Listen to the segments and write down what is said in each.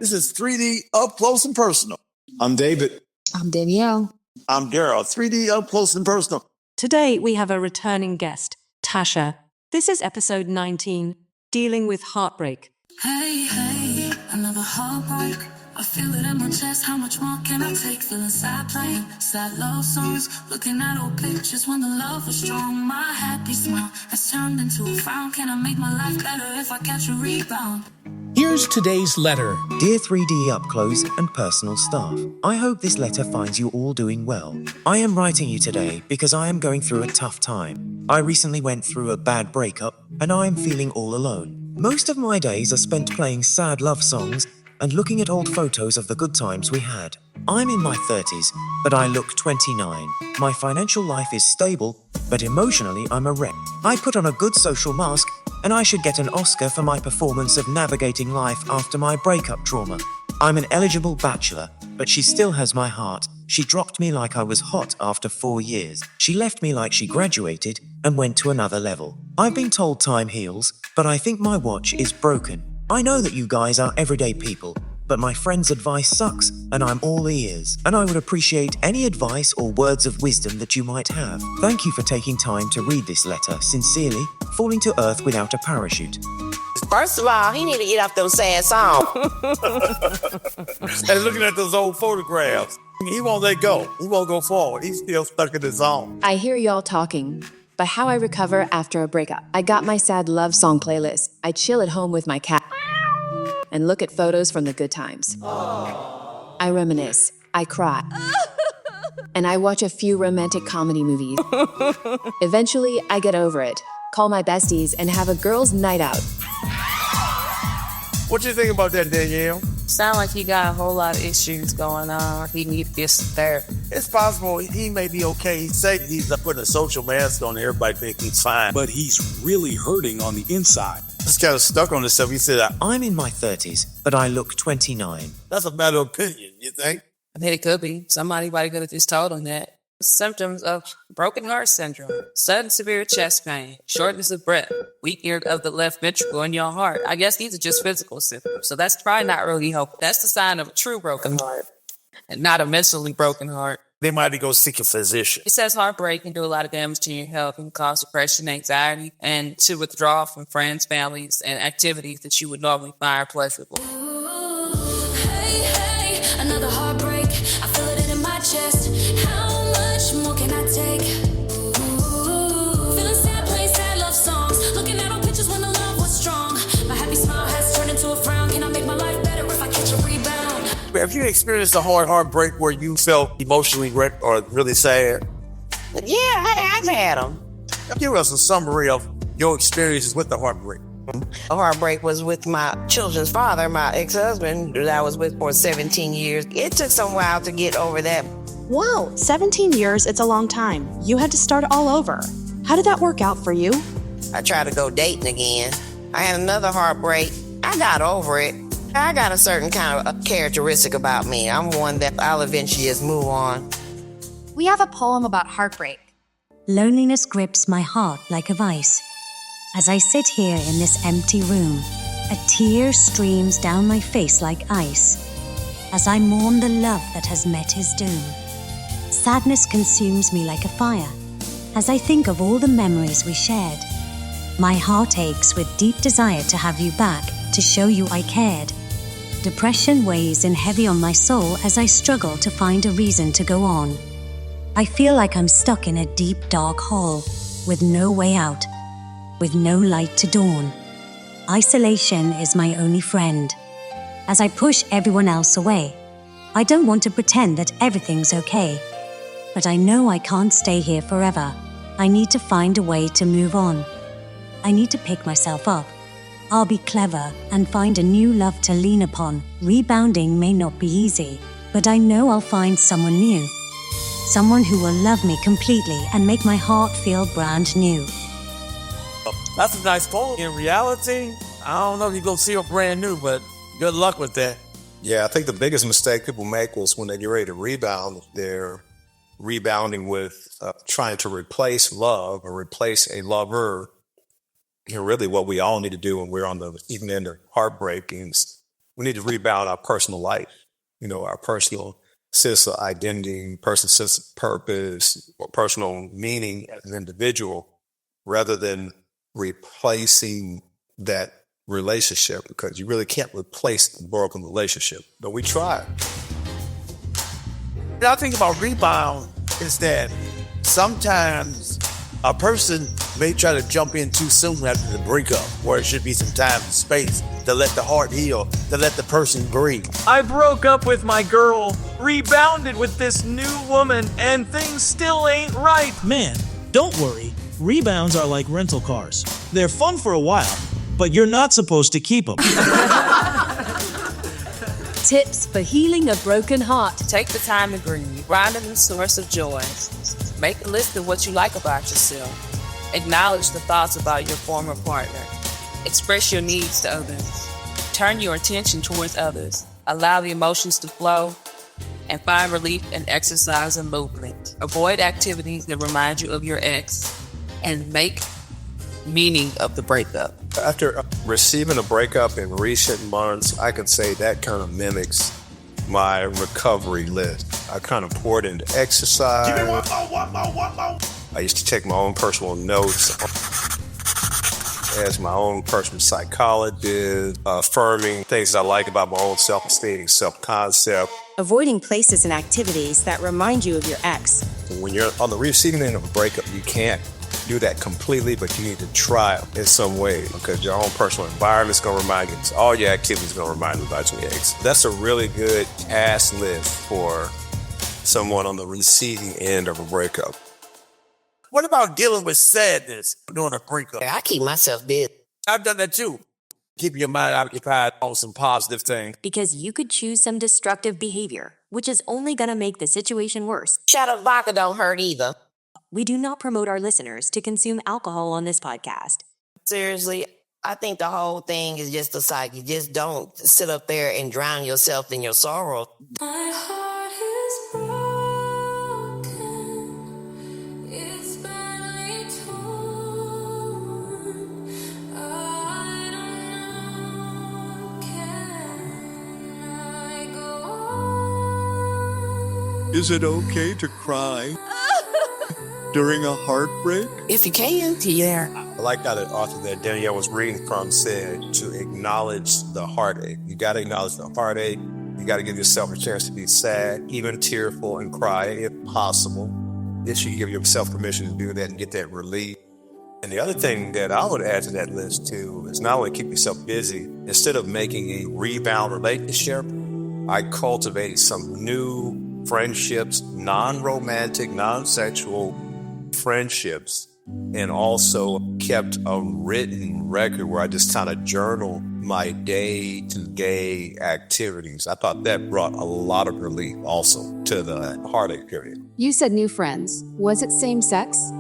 This is 3D Up Close and Personal. I'm David. I'm Danielle. I'm Darryl. 3D Up Close and Personal. Today we have a returning guest, Tasha. This is episode 19, Dealing with Heartbreak. Hey, another heartbreak. I feel it in my chest, how much more can I take? Feeling sad playing, sad love songs. Looking at old pictures when the love was strong. My happy smile has turned into a frown. Can I make my life better if I catch a rebound? Here's today's letter. Dear 3D Up Close and Personal staff, I hope this letter finds you all doing well. I am writing you today because I am going through a tough time. I recently went through a bad breakup and I am feeling all alone. Most of my days are spent playing sad love songs and looking at old photos of the good times we had. I'm in my 30s, but I look 29. My financial life is stable, but emotionally I'm a wreck. I put on a good social mask, and I should get an Oscar for my performance of navigating life after my breakup trauma. I'm an eligible bachelor, but she still has my heart. She dropped me like I was hot after 4 years. She left me like she graduated and went to another level. I've been told time heals, but I think my watch is broken. I know that you guys are everyday people, but my friend's advice sucks, and I'm all ears. And I would appreciate any advice or words of wisdom that you might have. Thank you for taking time to read this letter. Sincerely, Falling to Earth Without a Parachute. First of all, he need to get off those sad songs. And looking at those old photographs, he won't let go. He won't go forward. He's still stuck in his zone. I hear y'all talking, but how I recover after a breakup. I got my sad love song playlist. I chill at home with my cat and look at photos from the good times. I reminisce. I cry. And I watch a few romantic comedy movies. Eventually, I get over it, call my besties, and have a girls' night out. What you think about that, Danielle? Sound like he got a whole lot of issues going on. He needs this therapy. It's possible he may be okay. He said he's putting a social mask on. Everybody think he's fine. But he's really hurting on the inside. He's kind of stuck on himself. He said, I'm in my 30s, but I look 29. that's a matter of opinion, you think? I think it could be. Somebody could have just told him that. Symptoms of broken heart syndrome, sudden severe chest pain, shortness of breath, weakening of the left ventricle in your heart. I guess these are just physical symptoms, so that's probably not really helpful. That's the sign of a true broken heart and not a mentally broken heart. They might go seek a physician. It says heartbreak can do a lot of damage to your health and cause depression, anxiety, and to withdraw from friends, families, and activities that you would normally find pleasurable. Ooh, hey, another heartbreak. I feel it in my chest. How much more can I take? Ooh, feeling sad, playing sad love songs. Looking at old pictures when the love was strong. My happy smile has turned into a frown. Can I make my life better if I catch a rebound? Have you experienced a hard heartbreak where you felt emotionally wrecked or really sad? Yeah, I've had them. Give us a summary of your experiences with the heartbreak. A heartbreak was with my children's father, my ex-husband, that I was with for 17 years. It took some while to get over that. Wow, 17 years, it's a long time. You had to start all over. How did that work out for you? I tried to go dating again. I had another heartbreak. I got over it. I got a certain kind of characteristic about me. I'm one that I'll eventually just move on. We have a poem about heartbreak. Loneliness grips my heart like a vice. As I sit here in this empty room, a tear streams down my face like ice. As I mourn the love that has met his doom, sadness consumes me like a fire. As I think of all the memories we shared, my heart aches with deep desire to have you back, to show you I cared. Depression weighs in heavy on my soul as I struggle to find a reason to go on. I feel like I'm stuck in a deep, dark hole, with no way out, with no light to dawn. Isolation is my only friend. As I push everyone else away, I don't want to pretend that everything's okay. But I know I can't stay here forever. I need to find a way to move on. I need to pick myself up. I'll be clever and find a new love to lean upon. Rebounding may not be easy, but I know I'll find someone new. Someone who will love me completely and make my heart feel brand new. That's a nice poem. In reality, I don't know if you're going to see her brand new, but good luck with that. Yeah, I think the biggest mistake people make was when they get ready to rebound, they're rebounding with trying to replace love or replace a lover. You know, really what we all need to do when we're on the even end of heartbreak is We need to rebound our personal life, our personal sense of identity, personal sense of purpose, or personal meaning as an individual, rather than replacing that relationship, because you really can't replace the broken relationship. But we try. The other thing about rebound is that sometimes a person may try to jump in too soon after the breakup, where it should be some time and space to let the heart heal, to let the person breathe. I broke up with my girl, rebounded with this new woman, and things still ain't right. Man, don't worry. Rebounds are like rental cars. They're fun for a while, but you're not supposed to keep them. Tips for healing a broken heart. Take the time to grieve. Find a new source of joy. Make a list of what you like about yourself. Acknowledge the thoughts about your former partner. Express your needs to others. Turn your attention towards others. Allow the emotions to flow. And find relief in exercise and movement. Avoid activities that remind you of your ex. And make meaning of the breakup. After receiving a breakup in recent months, I could say that kind of mimics my recovery list. I kind of poured into exercise. Give me one more. I used to take my own personal notes as my own personal psychologist, affirming things that I like about my own self-esteem, self-concept. Avoiding places and activities that remind you of your ex. When you're on the receiving end of a breakup, you can't do that completely, but you need to try in some way, because your own personal environment's going to remind you. All your activities are going to remind you about your ex. That's a really good task list for someone on the receiving end of a breakup. What about dealing with sadness during a breakup? I keep myself busy. I've done that too. Keep your mind occupied on some positive things. Because you could choose some destructive behavior, which is only going to make the situation worse. Shot of vodka don't hurt either. We do not promote our listeners to consume alcohol on this podcast. Seriously, I think the whole thing is just a cycle. You just don't sit up there and drown yourself in your sorrow. My heart is broken. It's badly torn. I don't know. Can I go on? Is it okay to cry during a heartbreak? If you can, yeah. I like how the author that Danielle was reading from said to acknowledge the heartache. You got to acknowledge the heartache. You got to give yourself a chance to be sad, even tearful, and cry if possible. If you give yourself permission to do that and get that relief. And the other thing that I would add to that list too is not only keep yourself busy, instead of making a rebound relationship, I cultivated some new friendships, non-romantic, non-sexual friendships, and also kept a written record where I just kind of journal my day-to-day activities. I thought that brought a lot of relief also to the heartache period. You said new friends. Was it same sex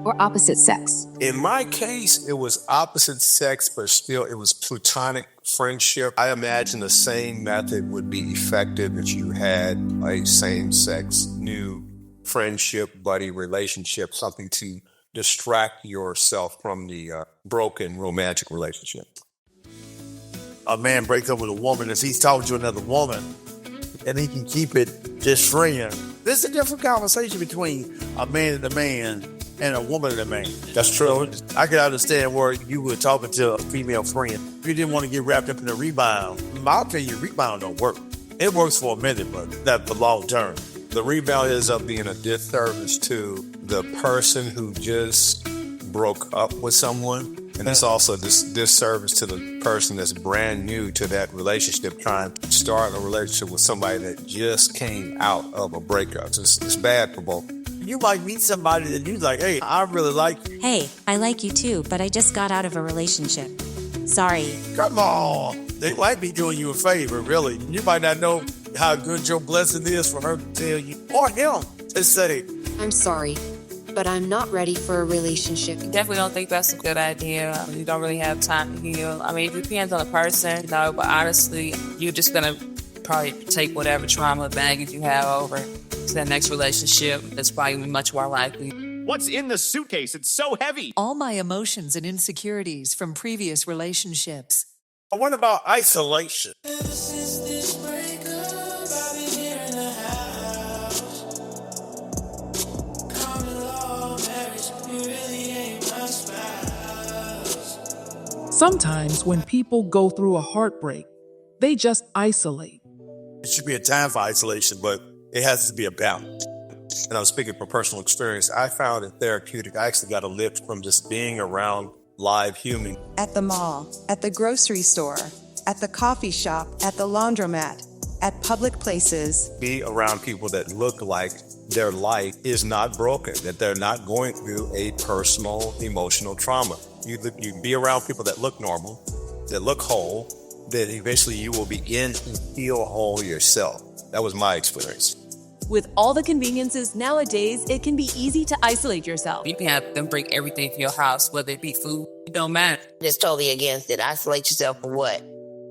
or opposite sex? In my case, it was opposite sex, but still it was platonic friendship. I imagine the same method would be effective if you had a same-sex new friendship, buddy relationship, something to distract yourself from the broken romantic relationship. A man breaks up with a woman if he's talking to another woman and he can keep it just friend. This is a different conversation between a man and a man and a woman and a man. That's true. So I can understand where you were talking to a female friend. If you didn't want to get wrapped up in a rebound, in my opinion, rebound don't work. It works for a minute, but not for long term. The rebound ends up being a disservice to the person who just broke up with someone. And it's also a disservice to the person that's brand new to that relationship, trying to start a relationship with somebody that just came out of a breakup. So it's bad for both. You might meet somebody that you're like, hey, I really like you. Hey, I like you too, but I just got out of a relationship. Sorry. Come on. They might be doing you a favor, really. You might not know how good your blessing is for her to tell you, or him to say, I'm sorry, but I'm not ready for a relationship. Definitely don't think that's a good idea. You don't really have time to heal. I mean, it depends on the person, but honestly, you're just going to probably take whatever trauma baggage you have over to that next relationship. That's probably much more likely. What's in the suitcase? It's so heavy. All my emotions and insecurities from previous relationships. But what about isolation? Sometimes when people go through a heartbreak, they just isolate. It should be a time for isolation, but it has to be a balance. And I'm speaking from personal experience. I found it therapeutic. I actually got a lift from just being around live humans. At the mall, at the grocery store, at the coffee shop, at the laundromat, at public places. Be around people that look like their life is not broken, that they're not going through a personal emotional trauma. You be around people that look normal, that look whole, that eventually you will begin to feel whole yourself. That was my experience. With all the conveniences nowadays, it can be easy to isolate yourself. You can have them bring everything to your house, whether it be food, it don't matter. Just totally against it. Isolate yourself for what?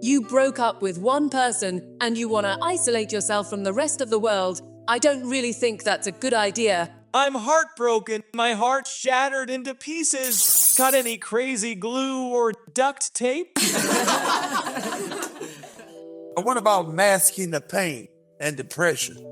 You broke up with one person and you want to isolate yourself from the rest of the world. I don't really think that's a good idea. I'm heartbroken. My heart shattered into pieces. Got any crazy glue or duct tape? But what about masking the pain and depression?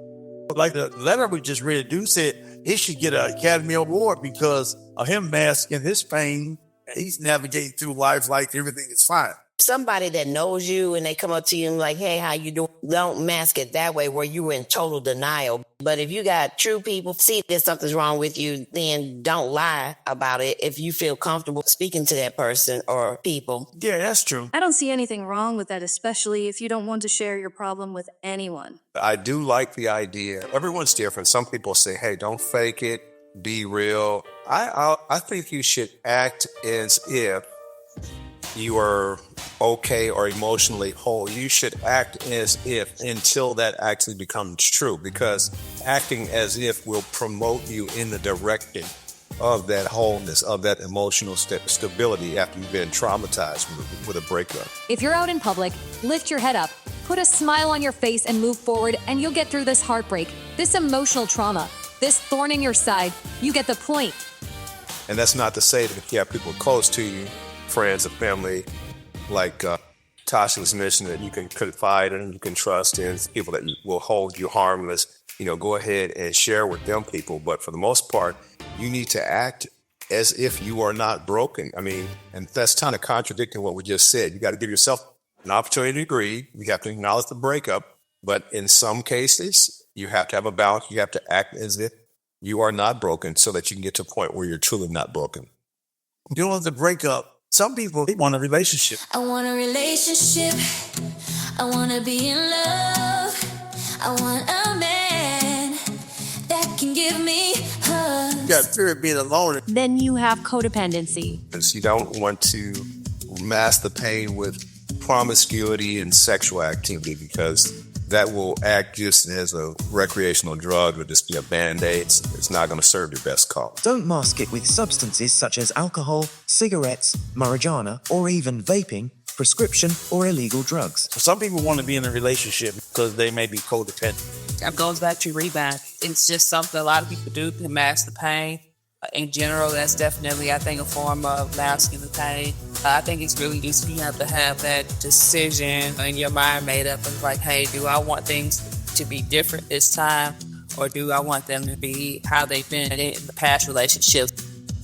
Like the letter we just read, dude said he should get an Academy Award because of him masking his pain. He's navigating through life like everything is fine. Somebody that knows you and they come up to you and like, hey, how you doing? Don't mask it that way where you were in total denial. But if you got true people, see that something's wrong with you, then don't lie about it if you feel comfortable speaking to that person or people. Yeah, that's true. I don't see anything wrong with that, especially if you don't want to share your problem with anyone. I do like the idea. Everyone's different. Some people say, hey, don't fake it, be real. I think you should act as if you are okay or emotionally whole. You should act as if until that actually becomes true, because acting as if will promote you in the direction of that wholeness, of that emotional stability after you've been traumatized with a breakup. If you're out in public, lift your head up, put a smile on your face and move forward, and you'll get through this heartbreak, this emotional trauma, this thorn in your side. You get the point. And that's not to say that if you have people close to you, friends or family, like Tasha was mentioning, that you can confide in, you can trust in, people that will hold you harmless, go ahead and share with them people. But for the most part, you need to act as if you are not broken. I mean, and that's kind of contradicting what we just said. You got to give yourself an opportunity to grieve. You have to acknowledge the breakup. But in some cases, you have to have a balance. You have to act as if you are not broken so that you can get to a point where you're truly not broken. During the breakup, some people, they want a relationship. I want a relationship. I want to be in love. I want a man that can give me hugs. You got fear of being alone. Then you have codependency. Because you don't want to mask the pain with promiscuity and sexual activity, because that will act just as a recreational drug or just be a Band-Aid. It's not going to serve your best cause. Don't mask it with substances such as alcohol, cigarettes, marijuana, or even vaping, prescription or illegal drugs. Some people want to be in a relationship because they may be codependent. That goes back to rebound. It's just something a lot of people do to mask the pain. In general, that's definitely, I think, a form of masking the pain. I think it's really useful. You have to have that decision in your mind made up of like, hey, do I want things to be different this time? Or do I want them to be how they've been in the past relationships?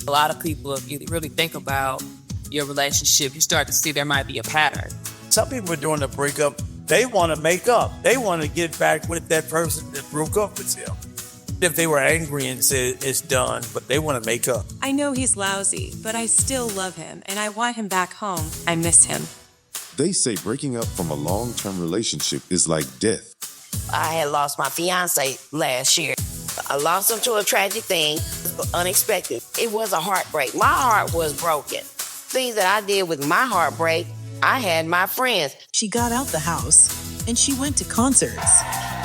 A lot of people, if you really think about your relationship, you start to see there might be a pattern. Some people during the breakup, they want to make up. They want to get back with that person that broke up with them. If they were angry and said it's done, but they want to make up. I know he's lousy, but I still love him, and I want him back home. I miss him. They say breaking up from a long-term relationship is like death. I had lost my fiance last year. I lost him to a tragic thing, unexpected. It was a heartbreak. My heart was broken. Things that I did with my heartbreak, I had my friends. She got out the house and she went to concerts.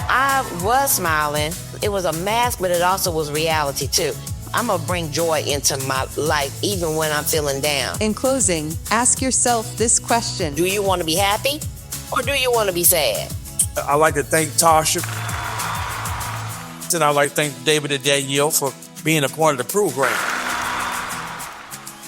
I was smiling. It was a mask, but it also was reality too. I'm gonna bring joy into my life even when I'm feeling down. In closing, ask yourself this question. Do you want to be happy or do you want to be sad? I'd like to thank Tasha. And I'd like to thank David and Danielle for being a part of the program.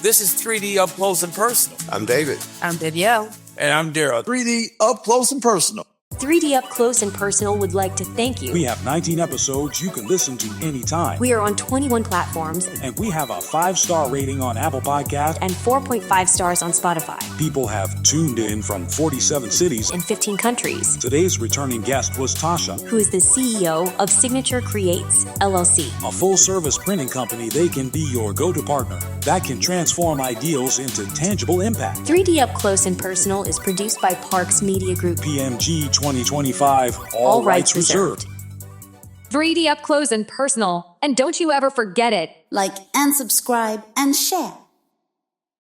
This is 3D Up Close and Personal. I'm David. I'm Danielle. And I'm Darryl. 3D up close and personal. 3D Up Close and Personal would like to thank you. We have 19 episodes you can listen to anytime. We are on 21 platforms. And we have a 5-star rating on Apple Podcasts. And 4.5 stars on Spotify. People have tuned in from 47 cities. And 15 countries. Today's returning guest was Tasha, who is the CEO of Signature Creates, LLC. A full-service printing company. They can be your go-to partner that can transform ideals into tangible impact. 3D Up Close and Personal is produced by Parks Media Group. PMG 2025, all rights reserved. 3D Up Close and Personal. And don't you ever forget it. Like and subscribe and share.